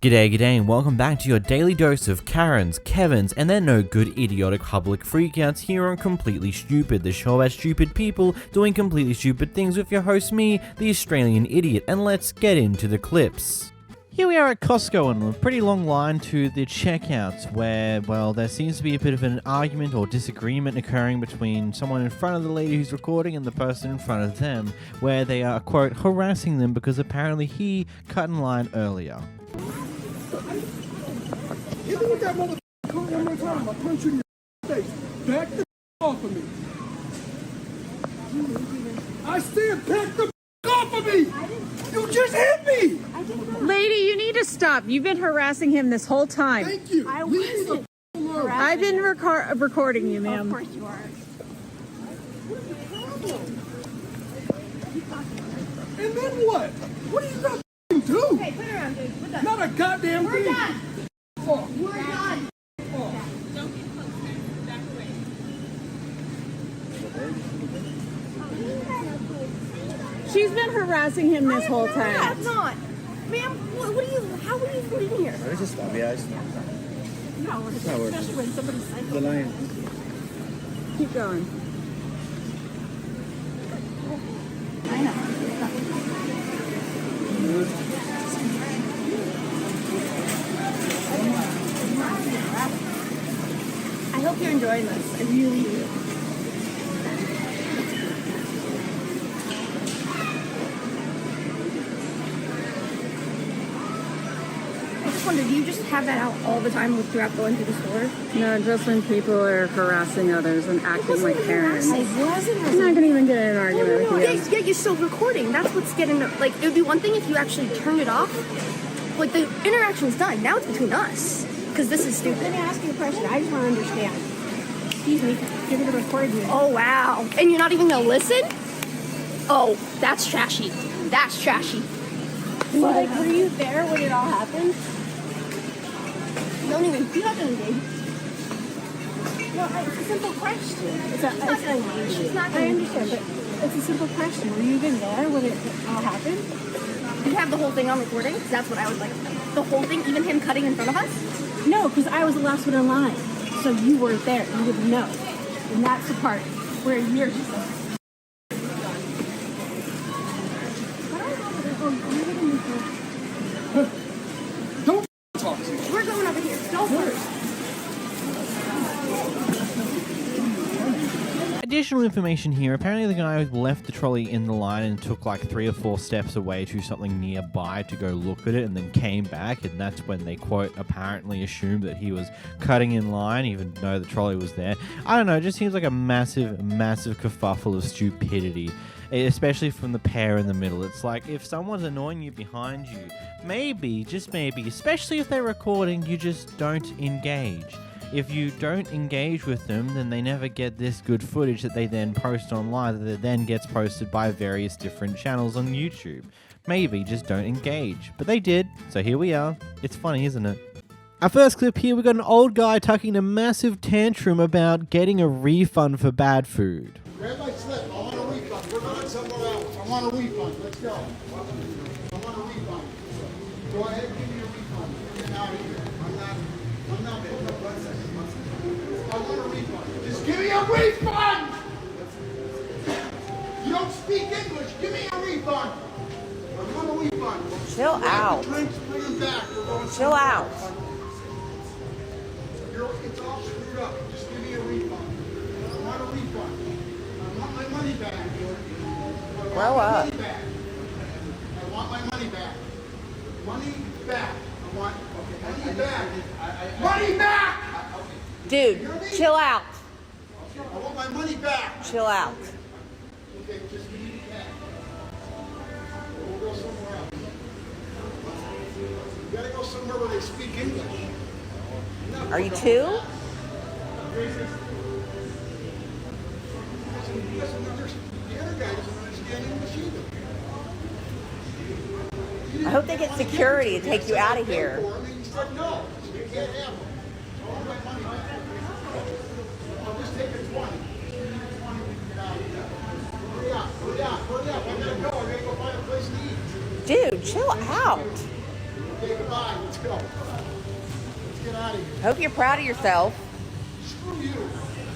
G'day, and welcome back to your daily dose of Karens, Kevins, and their no good idiotic public freakouts here on Completely Stupid, the show about stupid people doing completely stupid things with your host me, the Australian idiot, and let's get into the clips. Here we are at Costco and a pretty long line to the checkouts where, well, there seems to be a bit of an argument or disagreement occurring between someone in front of the lady who's recording and the person in front of them, where they are, quote, harassing them because apparently he cut in line earlier. Hit me with that motherfucker one more time. I'll punch you in your face. Back the off of me. I said back the off of me. You just hit me. Lady, you need to stop. You've been harassing him this whole time. Thank you. I Leave me wasn't. the alone. I've been recording you, ma'am. Of course you are. And then what? What are you gonna do? Hey, put it around, dude. We're done. Not a goddamn We're thing. done. Oh. We're done. Oh. Don't get close, man. Back away. She's been harassing him this whole I time. have not. Ma'am, what are you, how are you in here? It's just obvious. No, especially when somebody's psycho. The line. Keep going. I know. I hope you're enjoying this. I really do. I just wonder, do you just have that out all the time throughout going through the store? No, just when people are harassing others and acting like parents. It wasn't I'm not gonna even get in an argument with you. Yeah, you're still recording. That's what's getting, like, it would be one thing if you actually turned it off. Like, the interaction's done. Now it's between us. Because this is stupid. Let me ask you a question. I just want to understand. Excuse me, you're going to record me. Oh, wow. And you're not even going to listen? Oh, that's trashy. That's trashy. So, like, were you there when it all happened? You don't even, you're not going to engage. No, it's a simple question. She's not I going to understand, but it's a simple question. Were you even there when it all happened? You have the whole thing on recording? That's what I would like. The whole thing, even him cutting in front of us? No, because I was the last one in line. So you weren't there. You wouldn't know. And that's the part where you're just like... Don't talk to me. We're going over here. Go first. Additional information here, apparently the guy left the trolley in the line and took like 3 or 4 steps away to something nearby to go look at it and then came back, and that's when they, quote, apparently assumed that he was cutting in line even though the trolley was there. I don't know, it just seems like a massive kerfuffle of stupidity, especially from the pair in the middle. It's like, if someone's annoying you behind you, maybe, just maybe, especially if they're recording, you just don't engage. If you don't engage with them, then they never get this good footage that they then post online, that then gets posted by various different channels on YouTube. Maybe just don't engage. But they did, so here we are. It's funny, isn't it? Our first clip here, we got an old guy tucking a massive tantrum about getting a refund for bad food. Grab my slip. I want a refund. We're going somewhere else. I want a refund. Let's go. I want a refund. Go ahead and give me a refund. Get out of here. I'm not putting up one second. I want a refund. Just give me a refund! You don't speak English. Give me a refund. I want a refund. Chill out. Drinks, bring them back. Chill out. It's all screwed up. Just give me a refund. I want a refund. I want my money back. Grow up. I want my money back. Money back. I want money back. Money back! Dude, chill out. I want my money back. Chill out. Okay, just give me the cash. We'll go somewhere else. You gotta go somewhere where they speak English. Are you 2? He doesn't understand. The other guy doesn't understand English either. I hope they get security to take you out of here. He said no. You can't have them. I want my money back. I'll just take a 20. Give me the 20, we can get out of here. Hurry up. I gotta go. I gotta go find a place to eat. Dude, chill out. Okay, goodbye. Let's go. Let's get out of here. Hope you're proud of yourself. Screw you.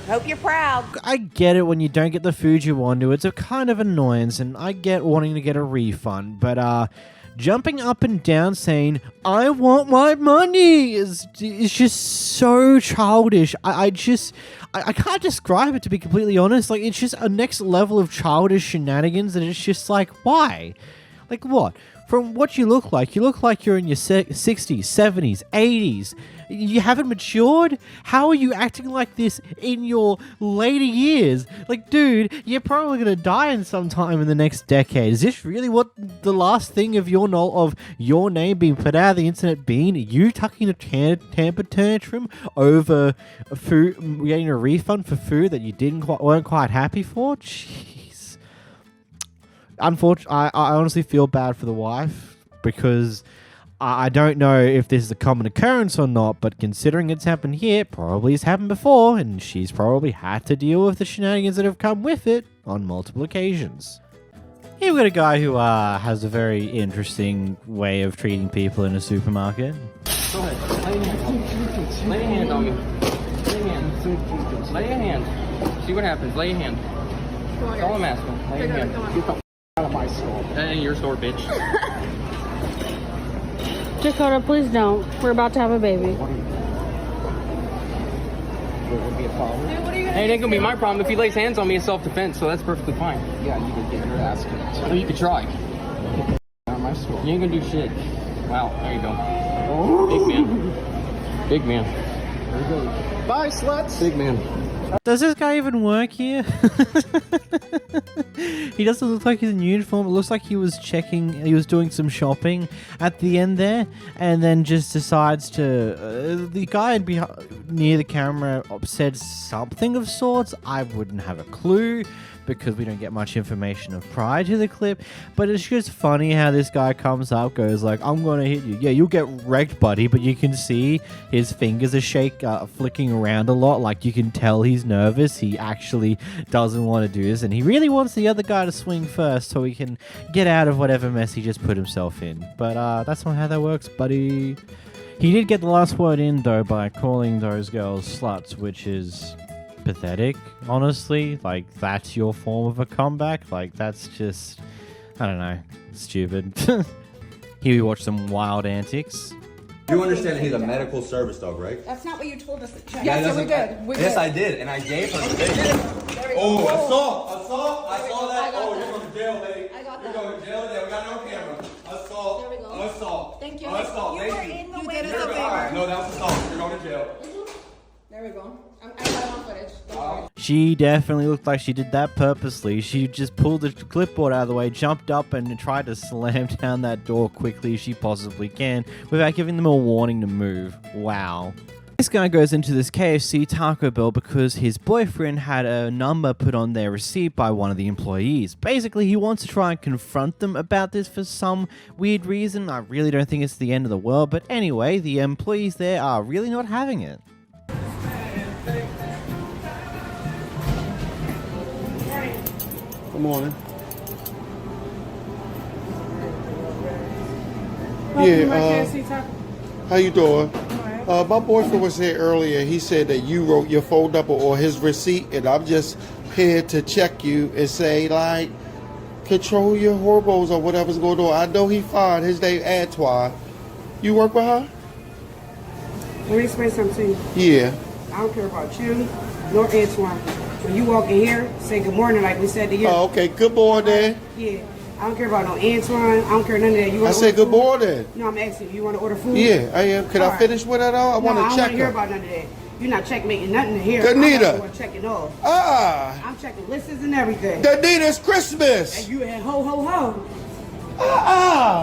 Hope you're proud. I get it when you don't get the food you want to. It's a kind of annoyance, and I get wanting to get a refund. But jumping up and down saying, I want my money is just so childish. I can't describe it, to be completely honest. Like, it's just a next level of childish shenanigans, and it's just like, why? Like, what? From what you look like you're in your 60s, 70s, 80s. You haven't matured? How are you acting like this in your later years? Like, dude, you're probably going to die in some time in the next decade. Is this really what the last thing of your name being put out of the internet being? You tucking a temper tantrum over food, getting a refund for food that you weren't quite happy for? Jeez. Unfortunately, I honestly feel bad for the wife, because I don't know if this is a common occurrence or not, but considering it's happened here, probably has happened before, and she's probably had to deal with the shenanigans that have come with it on multiple occasions. Here we've got a guy who has a very interesting way of treating people in a supermarket. Go ahead. Lay your hand. Lay your hand on me. Lay your hand. Lay your hand. See what happens. Lay your hand. That's all I'm asking. Lay your hand. Get the out of my store. That ain't your store, bitch. Dakota, please don't. We're about to have a baby. It would be a problem. Hey, it ain't gonna be my problem. If he lays hands on me, it's self-defense, so that's perfectly fine. Yeah, you can get your ass kicked. Or you could try. Out of my store. You ain't gonna do shit. Wow, there you go. Big man. Big man. There you go. Bye, sluts. Big man. Does this guy even work here? He doesn't look like he's in uniform. It looks like he was doing some shopping at the end there, and then just decides to... the guy near the camera said something of sorts. I wouldn't have a clue, because we don't get much information of prior to the clip, but it's just funny how this guy comes up, goes like, I'm gonna hit you. Yeah, you'll get wrecked, buddy, but you can see his fingers are flicking around a lot, like you can tell he's nervous. He actually doesn't want to do this, and he really wants the other guy to swing first so he can get out of whatever mess he just put himself in. But that's not how that works, buddy. He did get the last word in, though, by calling those girls sluts, which is... pathetic, honestly. Like, that's your form of a comeback? Like, that's just, I don't know, stupid. Here we watch some wild antics. You understand that he's a medical service dog, right? That's not what you told us. Yes, we did. Yes, I did, and I gave her the video. Oh, assault! I saw that. Oh, you're going to jail, lady. I got that. You're going to jail. Yeah, we got it on camera. Assault. There we go. Assault. Thank you. Assault. You Thank were you. in the You way. did us a favor. No, that was assault. You're going to jail. There we go. I got it on footage. Don't worry. She definitely looked like she did that purposely. She just pulled the clipboard out of the way, jumped up, and tried to slam down that door quickly as she possibly can without giving them a warning to move. Wow. This guy goes into this KFC Taco Bell because his boyfriend had a number put on their receipt by one of the employees. Basically, he wants to try and confront them about this for some weird reason. I really don't think it's the end of the world, but anyway, the employees there are really not having it. Good morning. How you doing? My boyfriend was here earlier. He said that you wrote your phone number or his receipt, and I'm just here to check you and say, like, control your hormones or whatever's going on. I know he fine. His name Antoine. You work with her? Let me explain something to you. Yeah. I don't care about you nor Antoine. When you walk in here, say good morning like we said to you. Oh, okay. Good morning. Yeah. I don't care about no Antoine. I don't care none of that. You I said good morning. No, I'm asking you. You want to order food? Yeah, I am. Can I finish with that all? I want to check I don't want to hear her. about none of that. You're not checkmating nothing here. Danita. I want to check it off. I'm checking lists and everything. Danita's Christmas. And you had ho, ho, ho.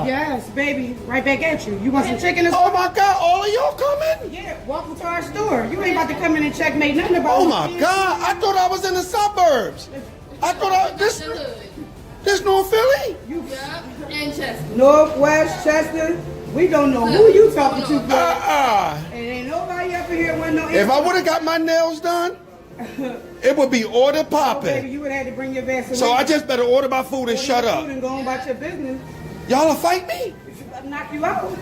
Yes, baby. Right back at you. You want some chicken? Oh my God! All of y'all coming? Yeah. Welcome to our store. You ain't about to come in and checkmate nothing about. Oh my God! I thought I was in the suburbs. I thought this North Philly. And Chester. Northwest Chester. We don't know who you talking to, bro. And ain't nobody up in here with no. If I would have got my nails done, it would be order Baby, popping. you would have had to bring your Vaseline. So I just better order my food and Order shut your up. food and go on about your business. Y'all will fight me? Knock you out.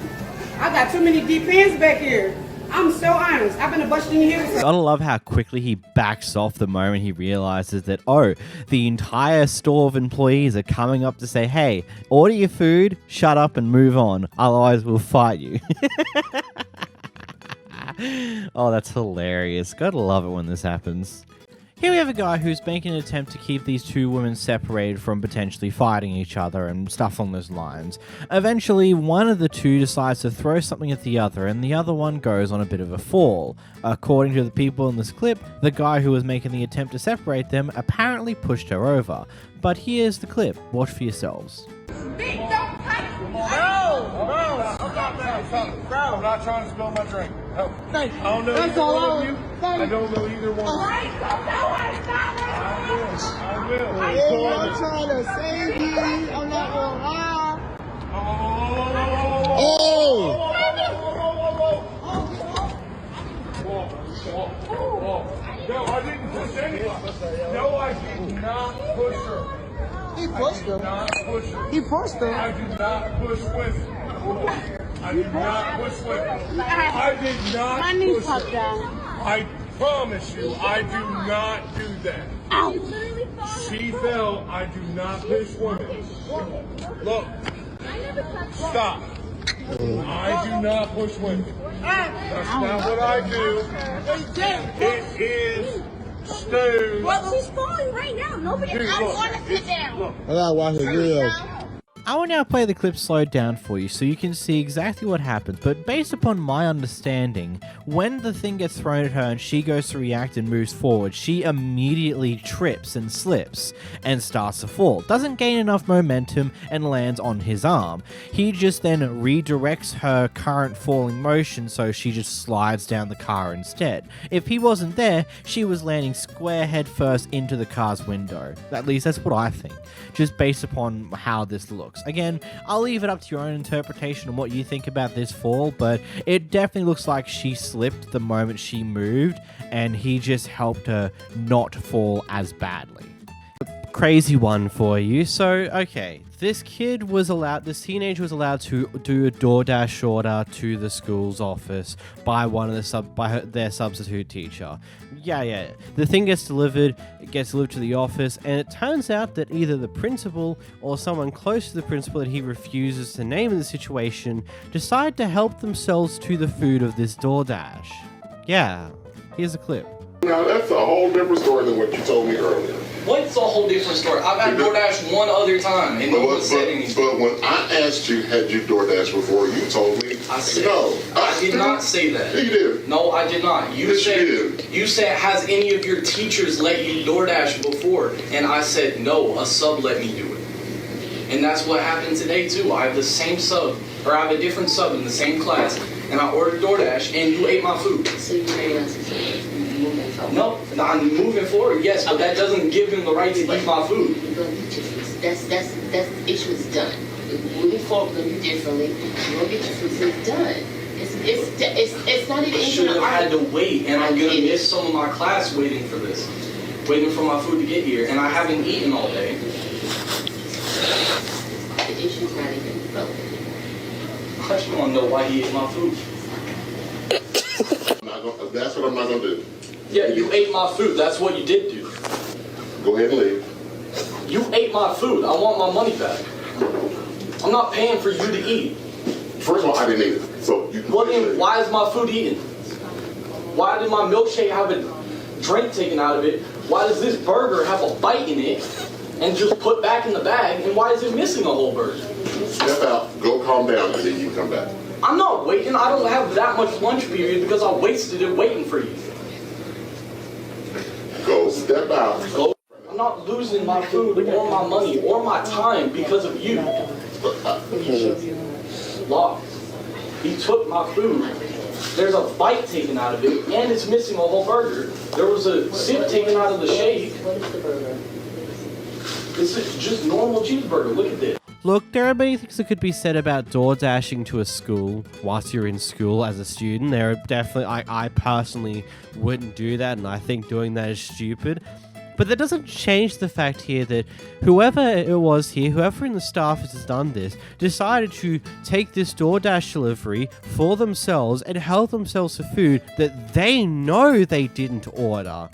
I got too many deep ends back here. I'm so honest. I've been a busting in here. Gotta love how quickly he backs off the moment he realizes that, oh, the entire store of employees are coming up to say, hey, order your food, shut up and move on, otherwise we'll fight you. Oh, that's hilarious. Gotta love it when this happens. Here we have a guy who's making an attempt to keep these two women separated from potentially fighting each other and stuff along those lines. Eventually, one of the two decides to throw something at the other, and the other one goes on a bit of a fall. According to the people in this clip, the guy who was making the attempt to separate them apparently pushed her over. But here's the clip. Watch for yourselves. I'm not trying to spill my drink. Thank you. I don't know That's either all one I of you. I don't know either one. I will. I'm trying to save you. I'm not gonna lie. Oh! No, I didn't push anybody. No, I did not push her. He pushed her. He pushed her. I did not push women. I did not push women. I did not push her. I promise you, I do not do that. She fell. I do not push women. Look. Stop. I do not push women. That's not what I do. It is Stu. Well, she's falling right now. Nobody. I want to sit down. I gotta watch the video. I will now play the clip slowed down for you so you can see exactly what happens, but based upon my understanding, when the thing gets thrown at her and she goes to react and moves forward, she immediately trips and slips and starts to fall. Doesn't gain enough momentum and lands on his arm. He just then redirects her current falling motion so she just slides down the car instead. If he wasn't there, she was landing square head first into the car's window. At least that's what I think, just based upon how this looks. Again, I'll leave it up to your own interpretation on what you think about this fall, but it definitely looks like she slipped the moment she moved, and he just helped her not fall as badly. Crazy one for you. So, okay, this teenager was allowed to do a DoorDash order to the school's office by their substitute teacher. Yeah. The thing gets delivered, it gets delivered to the office, and it turns out that either the principal or someone close to the principal that he refuses to name in the situation decide to help themselves to the food of this DoorDash. Yeah, here's a clip. Now that's a whole different story than what you told me earlier. What's a whole different story? I've had DoorDash one other time, and no one said anything. But when I asked you, had you DoorDash before, you told me I said, no. I did not say that. You did. No, I did not. You said, has any of your teachers let you DoorDash before? And I said, no, a sub let me do it. And that's what happened today, too. I have the same sub, or I have a different sub in the same class, and I ordered DoorDash, and you ate my food. So you made us moving forward? No, I'm moving forward, yes, but that doesn't give him the right to eat my food. That's the issue is done. Moving forward, we're going to do differently. You're going to get your food, so it's done. It's not even. I should have had to wait, and I'm going to miss some of my class waiting for this. Waiting for my food to get here, and I haven't eaten all day. The issue's not even relevant. I just want to know why he ate my food. That's what I'm not going to do. Yeah, you ate my food. That's what you did do. Go ahead and leave. You ate my food. I want my money back. I'm not paying for you to eat. First of all, I didn't eat it. So you well, then why is my food eaten? Why did my milkshake have a drink taken out of it? Why does this burger have a bite in it and just put back in the bag? And why is it missing a whole burger? Step out, go calm down, and then you come back. I'm not waiting. I don't have that much lunch period because I wasted it waiting for you. Go step out. Go. I'm not losing my food or my money or my time because of you. Lost. He took my food. There's a bite taken out of it, and it's missing a whole burger. There was a sip taken out of the shake. What is the burger? It's just normal cheeseburger. Look at this. Look, there are many things that could be said about door dashing to a school whilst you're in school as a student. There are definitely, I personally wouldn't do that, and I think doing that is stupid. But But that doesn't change the fact here that whoever it was here, whoever in the staff has done this, decided to take this DoorDash delivery for themselves and help themselves to food that they know they didn't order.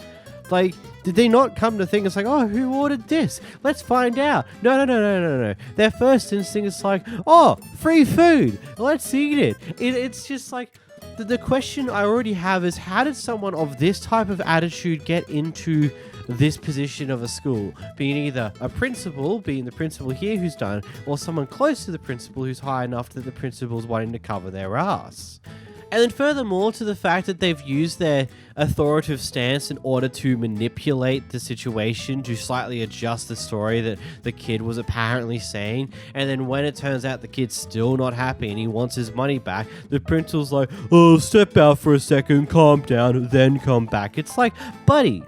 Like, did they not come to think it's like, oh, who ordered this? Let's find out. No. Their first instinct is like, oh, free food. Let's eat it. It's just like, the question I already have is, how did someone of this type of attitude get into this position of a school? Being either a principal, being the principal here who's done, or someone close to the principal who's high enough that the principal's wanting to cover their ass. And then furthermore, to the fact that they've used their authoritative stance in order to manipulate the situation to slightly adjust the story that the kid was apparently saying. And then when it turns out the kid's still not happy and he wants his money back, the principal's like, oh, step out for a second, calm down, then come back. It's like, buddy,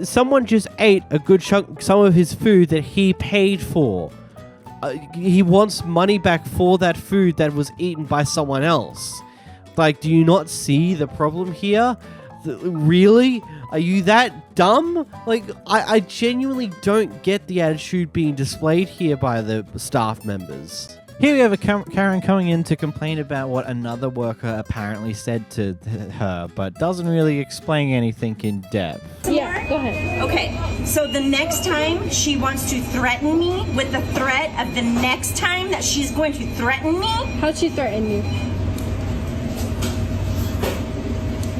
someone just ate a good chunk, some of his food that he paid for. He wants money back for that food that was eaten by someone else. Like, do you not see the problem here? Really? Are you that dumb? Like, I genuinely don't get the attitude being displayed here by the staff members. Here we have a Karen coming in to complain about what another worker apparently said to her, but doesn't really explain anything in depth. Yeah, go ahead. Okay, so the next time she wants to threaten me with the threat of the next time that she's going to threaten me. How'd she threaten you?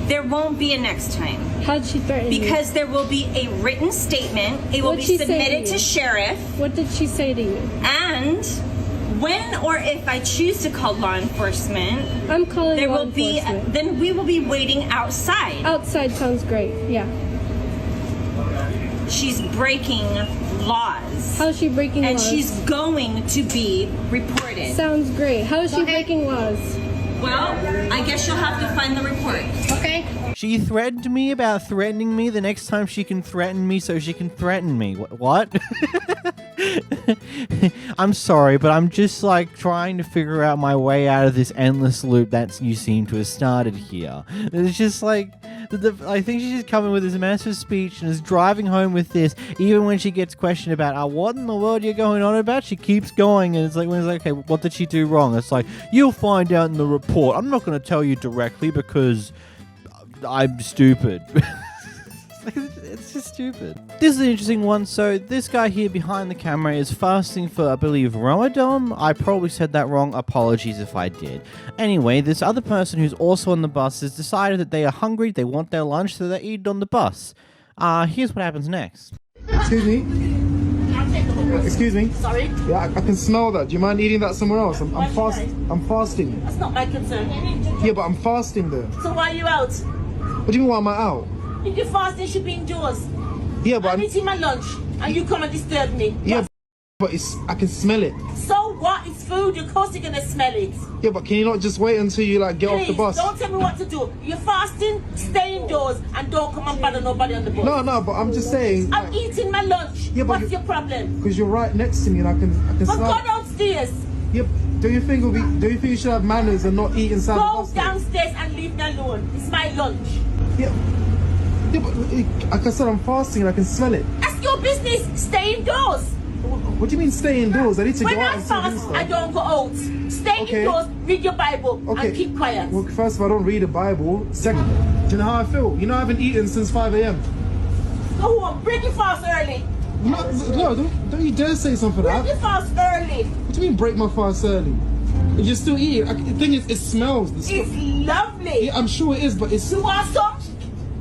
There won't be a next time. How'd she threaten you? Because there will be a written statement. It will be submitted to sheriff. What did she say to you? And when or if I choose to call law enforcement, I'm calling there law will be. enforcement. Then we will be waiting outside. Outside sounds great. Yeah. She's breaking laws. How's she breaking laws? And she's going to be reported. Sounds great. How is she breaking laws? Well, I guess you'll have to find the report. Okay. She threatened me about threatening me. The next time she can threaten me so she can threaten me. What? I'm sorry, but I'm just like trying to figure out my way out of this endless loop that you seem to have started here. It's just like, I think she's just coming with this massive speech and is driving home with this. Even when she gets questioned about, what in the world you're going on about, she keeps going. And it's like, okay, what did she do wrong? It's like, you'll find out in the report. I'm not going to tell you directly because I'm stupid. It's just stupid. This is an interesting one. So this guy here behind the camera is fasting for, I believe, Ramadan. I probably said that wrong. Apologies if I did. Anyway, this other person who's also on the bus has decided that they are hungry. They want their lunch, so they eat on the bus. Here's what happens next. Excuse me? Excuse me? Sorry? Yeah, I can smell that. Do you mind eating that somewhere else? I'm fasting. That's not my concern. Yeah, but I'm fasting though. So why are you out? What do you mean why am I out? If you're fasting, you should be indoors. Yeah, but I'm eating my lunch and you come and disturb me. Yeah, but I can smell it. So what? It's food. Of course you're gonna smell it. Yeah, but can you not just wait until you like get Please, off the bus? Don't tell me what to do. You're fasting, stay indoors and don't come and bother nobody on the bus. No, but I'm just saying. I'm eating my lunch. Yeah, but what's your problem? Because you're right next to me and I can But smell. go downstairs. Yep. Do you think you should have manners and not eat inside the Go bus? downstairs and leave me alone. It's my lunch. Yeah. Yeah, but like I said, I'm fasting and I can smell it. That's your business. Stay indoors. What do you mean stay indoors? I need to When go out I and see this fast, stuff. I don't go out. Stay indoors, read your Bible, and keep quiet. Well, first of all, I don't read the Bible. Second, do you know how I feel? You know I haven't eaten since 5 a.m. Go on, break your fast early. No, don't you dare say something like that. Break your fast early. What do you mean break my fast early? You're still eating. The thing is, it smells. It's lovely. Yeah, I'm sure it is, but it's... You want some?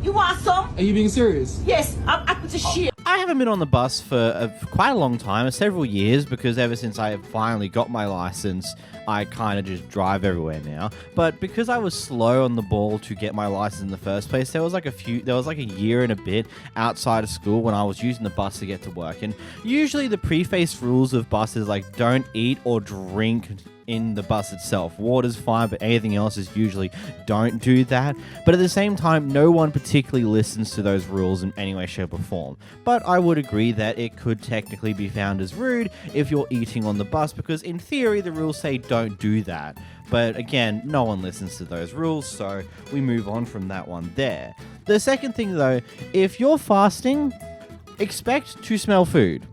You want some? Are you being serious? Yes, I'm happy to share. I haven't been on the bus for quite a long time, several years, because ever since I finally got my license, I kind of just drive everywhere now. But because I was slow on the ball to get my license in the first place, there was like a year and a bit outside of school when I was using the bus to get to work. And usually the preface rules of buses like don't eat or drink in the bus itself. Water's fine, but anything else is usually don't do that. But at the same time, no one particularly listens to those rules in any way, shape, or form. But I would agree that it could technically be found as rude if you're eating on the bus, because in theory, the rules say don't do that. But again, no one listens to those rules, so we move on from that one there. The second thing though, if you're fasting, expect to smell food.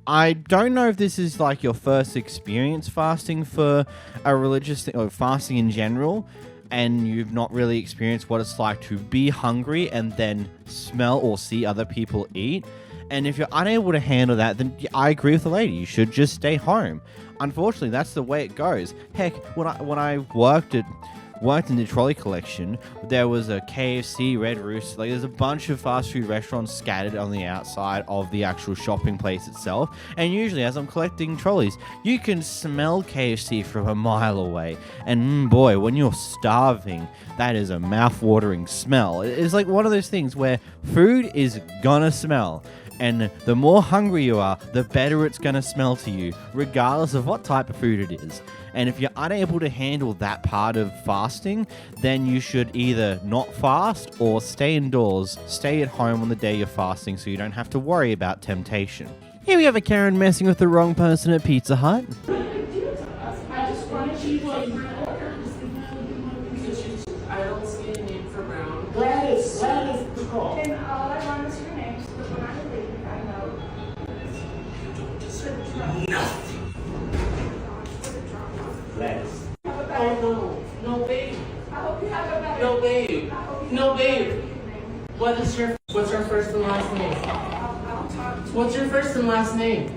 I don't know if this is like your first experience fasting for a religious thing, or fasting in general, and you've not really experienced what it's like to be hungry and then smell or see other people eat. And if you're unable to handle that, then I agree with the lady. You should just stay home. Unfortunately, that's the way it goes. Heck, when I worked in the trolley collection, there was a KFC, Red Rooster, like there's a bunch of fast food restaurants scattered on the outside of the actual shopping place itself, and usually as I'm collecting trolleys, you can smell KFC from a mile away, and boy, when you're starving, that is a mouth-watering smell. It's like one of those things where food is gonna smell, and the more hungry you are, the better it's gonna smell to you, regardless of what type of food it is. And if you're unable to handle that part of fasting, then you should either not fast or stay indoors, stay at home on the day you're fasting so you don't have to worry about temptation. Here we have a Karen messing with the wrong person at Pizza Hut. Gladys, call. And all I want is your name, so that when I leave, I know. Nothing. Gladys. Oh no, babe. No, babe. No, babe. What's your first and last name? What's your first and last name?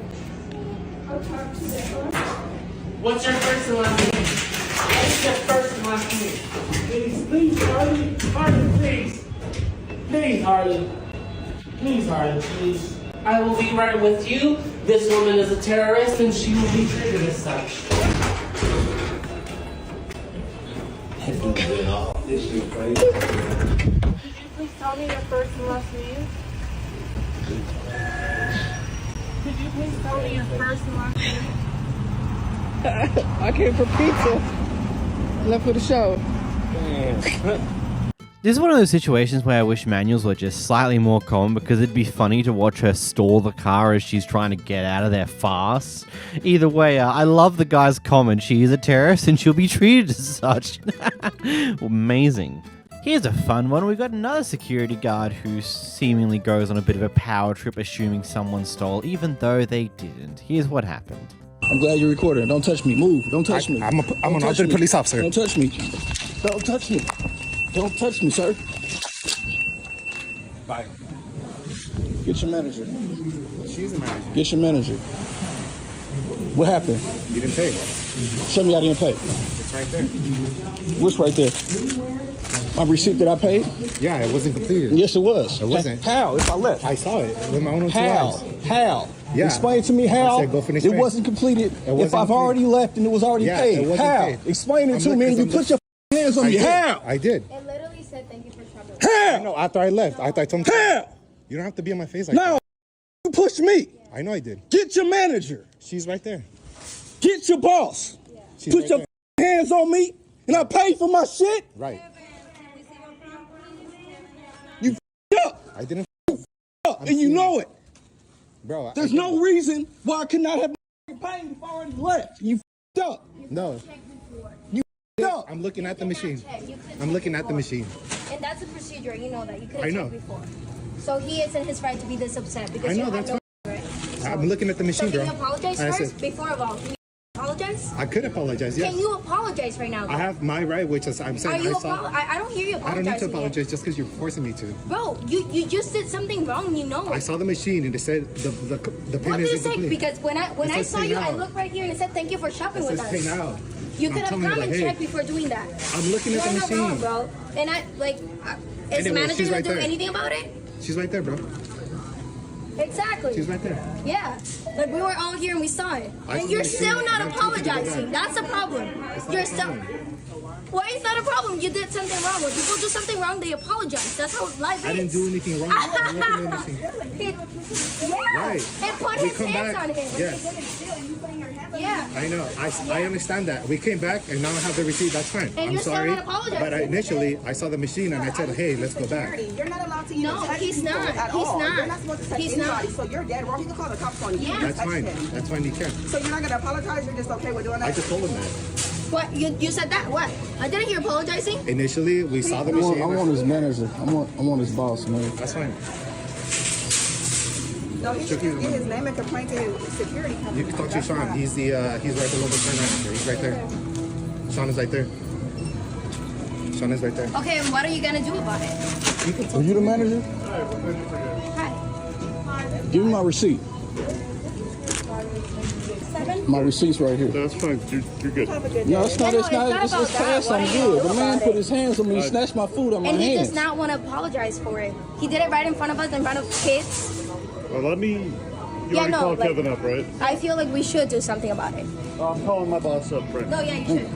What's your first and last name? What's your first and last name? Please, Harley. Harley, please. Please, Harley. Please, Harley, please. I will be right with you. This woman is a terrorist and she will be treated as such. Could you please tell me your first and last name? Could you please tell me your first and last name? I came for pizza. Left for the show. This is one of those situations where I wish manuals were just slightly more common, because it'd be funny to watch her stall the car as she's trying to get out of there fast. Either way, I love the guy's comment. She is a terrorist and she'll be treated as such. Amazing. Here's a fun one. We've got another security guard who seemingly goes on a bit of a power trip assuming someone stole, even though they didn't. Here's what happened. I'm glad you're recording. Don't touch me. Move. Don't touch me. I'm an alternate police officer. Don't touch me. Don't touch me. Don't touch me, sir. Bye. Get your manager. She's the manager. Get your manager. What happened? You didn't pay. Show me I didn't pay. It's right there. What's right there? My receipt that I paid? Yeah, it wasn't completed. Yes, it was. It wasn't. How? If I left? I saw it with my own two How? eyes. How? Yeah. Explain to me how I said go finish it paying. wasn't completed if I've already left and it was already paid. It wasn't How? paid. Explain it to me and you put your hands on me. How? I did. It literally said thank you for shopping. How? No, after I left. I told him. How? You don't have to be on my face like No, that. you pushed me. I know I did. Get your manager. She's right there. Get your boss. She's Put right your there. hands on me and I pay for my shit. Right. You up. I didn't. Up, and you know it. Bro, there's no reason why I could not have paid if I already left. You up. No. You up. I'm looking at the machine. I'm looking at the machine. And that's a procedure, you know that. You could I have know. checked before. So he is in his right to be this upset because I know, you have that's no fine. right. I'm looking at the machine, So can bro. you apologize And I first? said- Before of all, can you apologize? I could apologize, yes. Can you apologize right now? Though? I have my right, which is I'm saying Are you I saw. I don't hear you I apologizing. don't need to yet. apologize just because you're forcing me to. Bro, you just did something wrong. You know it. I saw the machine and it said the What payment did it is say? incomplete. Because when It I says saw pay you, now. I looked right here and it said thank you for shopping It with says us. pay now. You I'm could have telling you, come like, and hey, checked before doing that. I'm looking at the You're machine. wrong, bro. And I like, is Anyway, the manager she's gonna right do there. anything about it? She's right there, bro. Exactly. She's right there. Yeah. Like we were all here and we saw it. I And saw you're the still machine. not I told you to go apologizing. back. That's a problem. It's not You're a still. problem. Why is that a problem? You did something wrong. When people do something wrong, they apologize. That's how life is. I didn't do anything wrong. I'm looking at the machine. Yeah. Right. And put We his come hands back. on him. Yes. Yeah. I know. I understand that. We came back and now I have the receipt. That's fine. And I'm you're still sorry. not apologizing. But initially, I saw the machine and I said, hey, let's go back. You're not allowed to even No, touch he's people not. at He's all. not. You're not supposed to touch He's anybody, not. so you're dead wrong. You can call the cops on you. Yeah. That's fine. That's fine. You can. So you're not gonna apologize. You're just okay with doing that. I just told him that. What? You said that? What? I didn't hear apologizing. Initially, we saw the I machine. want his manager. I want his boss, man. That's fine. No, he should get his name and complain to his security company. You can talk to Sean. He's right below the turn manager. He's right there. Sean is right there. Sean is right there. Okay, and what are you gonna do about it? Are you the manager? Hi. Give me my receipt. My receipt's right here. That's fine. You're good. No, it's not. It's past. I'm good. The man put his hands on me, snatched my food on my And he hands. does not want to apologize for it. He did it right in front of us, in front of kids. Well, let me. You already called Kevin up, right? I feel like we should do something about it. I'm calling my boss up, right? No, yeah, you should.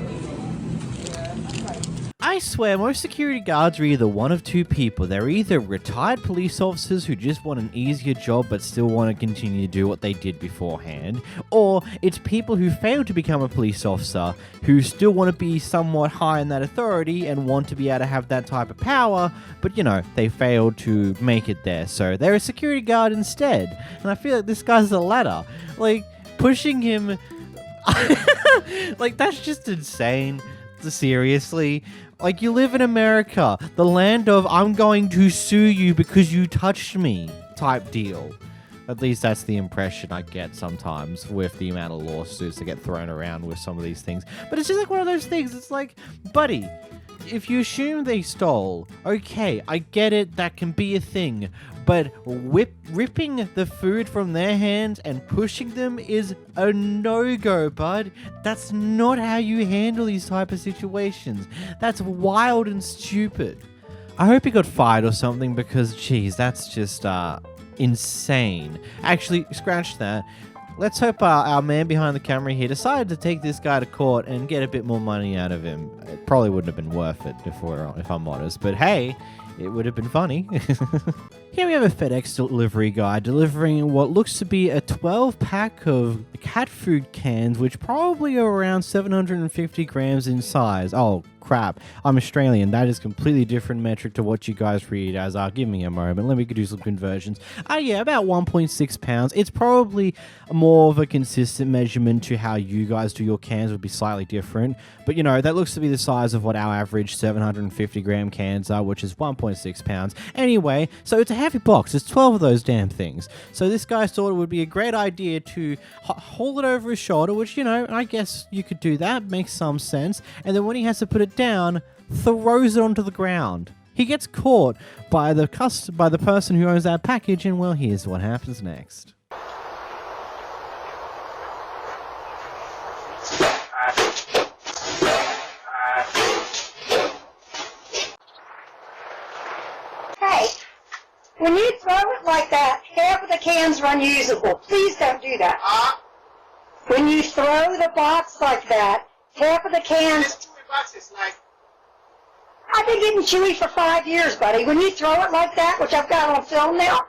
I swear, most security guards are either one of two people. They're either retired police officers who just want an easier job but still want to continue to do what they did beforehand, or it's people who failed to become a police officer who still want to be somewhat high in that authority and want to be able to have that type of power, but you know, they failed to make it there, so they're a security guard instead. And I feel like this guy's the latter. Like, pushing him... like, that's just insane. Seriously. Like, you live in America, the land of I'm going to sue you because you touched me type deal. At least that's the impression I get sometimes with the amount of lawsuits that get thrown around with some of these things. But it's just like one of those things. It's like, buddy, if you assume they stole, okay, I get it, that can be a thing. But ripping the food from their hands and pushing them is a no-go, bud. That's not how you handle these type of situations. That's wild and stupid. I hope he got fired or something because, geez, that's just insane. Actually, scratch that. Let's hope our man behind the camera here decided to take this guy to court and get a bit more money out of him. It probably wouldn't have been worth it if I'm honest, but hey, it would have been funny. Here we have a FedEx delivery guy delivering what looks to be a 12-pack of cat food cans, which probably are around 750 grams in size. Oh, crap. I'm Australian. That is completely different metric to what you guys read as. Give me a moment. Let me do some conversions. Yeah, about 1.6 pounds. It's probably more of a consistent measurement to how you guys do your cans, would be slightly different. But, you know, that looks to be the size of what our average 750 gram cans are, which is 1.6 pounds. Anyway, so it's a heavy box. It's 12 of those damn things. So this guy thought it would be a great idea to haul it over his shoulder, which, you know, I guess you could do that. Makes some sense. And then when he has to put it down, throws it onto the ground. He gets caught by the person who owns that package, and well, here's what happens next. Hey, when you throw it like that, half of the cans are unusable. Please don't do that. When you throw the box like that, half of the cans... I've been getting chewy for 5 years, buddy. When you throw it like that, which I've got on film now,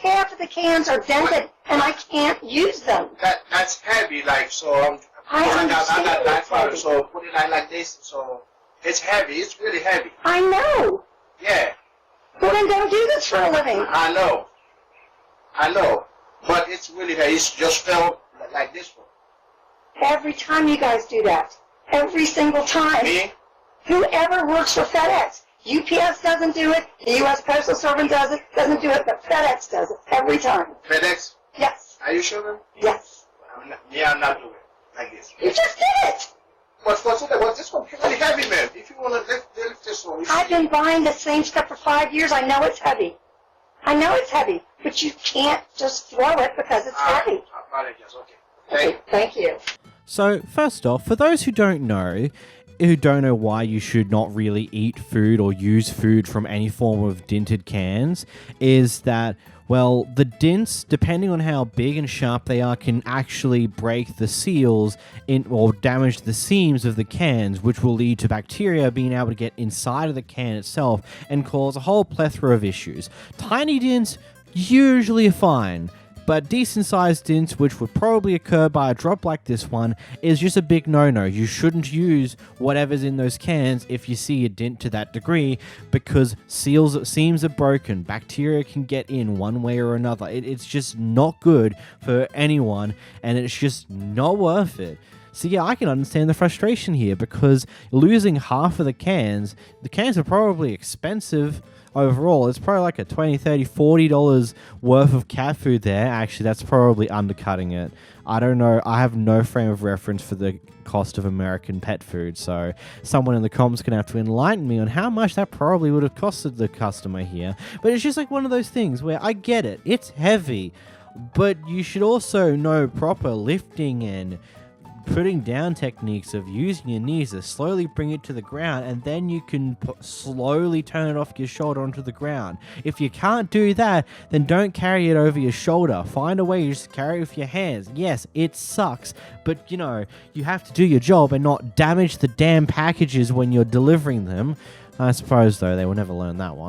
half of the cans are dented, and I can't use them. That's heavy, like, so I got that far, so put it like this, so it's heavy, it's really heavy. I know. Yeah. Well, then don't do this for a living. I know, but it's really heavy, it's just fell like this one. Every time you guys do that, every single time. Me? Whoever works for FedEx, UPS doesn't do it, the U.S. Postal Service doesn't do it, but FedEx does it every time. FedEx? Yes. Are you sure, man? Yes. I'm not doing it like this. You just did it! What's this one? Really heavy, man. If you want to lift this one. I've been buying the same stuff for 5 years. I know it's heavy. But you can't just throw it because it's heavy. I apologize, okay. Thank you. So, first off, for those who don't know why you should not really eat food or use food from any form of dinted cans, is that, well, the dints, depending on how big and sharp they are, can actually break the seals or damage the seams of the cans, which will lead to bacteria being able to get inside of the can itself and cause a whole plethora of issues. Tiny dints usually are fine, but decent-sized dints, which would probably occur by a drop like this one, is just a big no-no. You shouldn't use whatever's in those cans if you see a dint to that degree, because seams are broken. Bacteria can get in one way or another. It's just not good for anyone, and it's just not worth it. So yeah, I can understand the frustration here, because losing half of the cans are probably expensive overall. It's probably like a $20, $30, $40 worth of cat food there. Actually, that's probably undercutting it. I don't know. I have no frame of reference for the cost of American pet food, so someone in the comments can have to enlighten me on how much that probably would have costed the customer here. But it's just like one of those things where I get it. It's heavy, but you should also know proper lifting and putting down techniques of using your knees to slowly bring it to the ground, and then you can slowly turn it off your shoulder onto the ground. If you can't do that, then don't carry it over your shoulder. Find a way to just carry it with your hands. Yes, it sucks, but you know, you have to do your job and not damage the damn packages when you're delivering them. I suppose, though, they will never learn that one.